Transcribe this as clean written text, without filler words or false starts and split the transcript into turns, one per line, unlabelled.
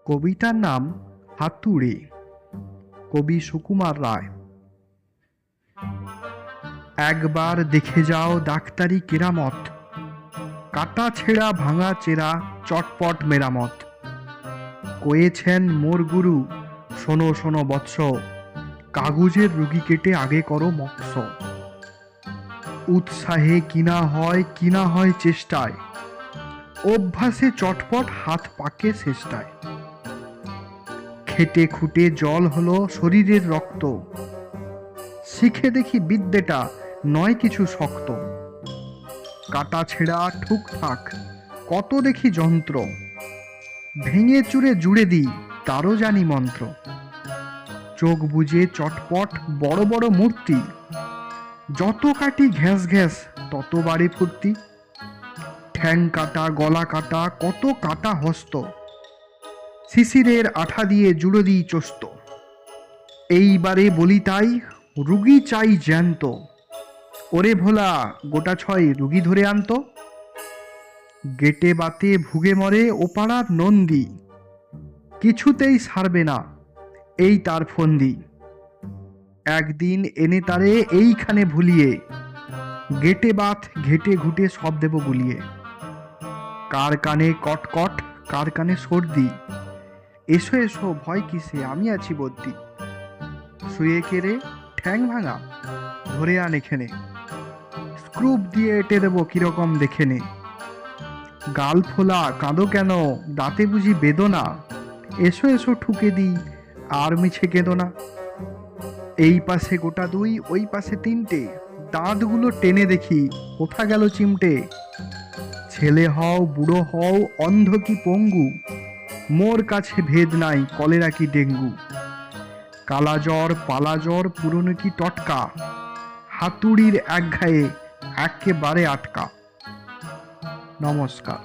কবিতার নাম হাতুড়ি, কবি সুকুমার রায়। একবার দেখে যাও ডাক্তারি কেরামত, কাটা ছেঁড়া ভাঙা চেরা চটপট মেরামত। কয়েছেন মোর গুরু, শোনো শোনো বৎস, কাগজের রুগী কেটে আগে করো মক্স। উৎসাহে কিনা হয় চেষ্টায়, অভ্যাসে চটপট হাত পাকে চেষ্টায়। খেটে খুঁটে জল হলো শরীরের রক্ত, শিখে দেখি বিদ্যেটা নয় কিছু শক্ত। কাটা ছেঁড়া ঠুকঠাক কত দেখি যন্ত্র, ভেঙে চুরে জুড়ে দিই তারও জানি মন্ত্র। চোখ বুজে চটপট বড় বড় মূর্তি, যত কাটি ঘ্যাস ঘ্যাস তত বাড়ে ফুর্তি। ঠ্যাং কাটা গলা কাটা কত কাটা হস্ত, শিশিরের আঠা দিয়ে জুড়ে দিই চস্ত। এইবারে বলি তাই, রুগী চাই জ্যান্ত, ওরে ভোলা গোটা 6 রুগী ধরে আনতো। গেটে বাতে ভুগে মরে ওপাড়ার নন্দী, কিছুতেই সারবে না এই তার ফন্দি। একদিন এনে তারে এইখানে ভুলিয়ে, গেটে বাত ঘেটে ঘুটে সব দেব গুলিয়ে। কার কানে কটকট কার কানে সর্দি, এসো এসো ভয় কিসে আমি আছি বদ্যি। শুয়ে কেড়ে ঠ্যাং ভাঙা ধরে আন এখানে, স্ক্রুপ দিয়ে এঁটে দেবো কিরকম দেখে নে। গাল ফোলা কাঁদো কেন দাঁতে বুঝি বেদনা, এসো এসো ঠুকে দিই আর মিছে কেঁদো না। এই পাশে গোটা 2 ওই পাশে 3টে, দাঁতগুলো টেনে দেখি কোথা গেল চিমটে। ছেলে হও বুড়ো হও অন্ধ কি পঙ্গু, মোর কাছে ভেদ নাই কলেরা কি ডেঙ্গু। কালা জ্বর পালা জ্বর পুরনো কি টটকা, হাতুড়ির এক ঘায়ে একেবারে আটকা। নমস্কার।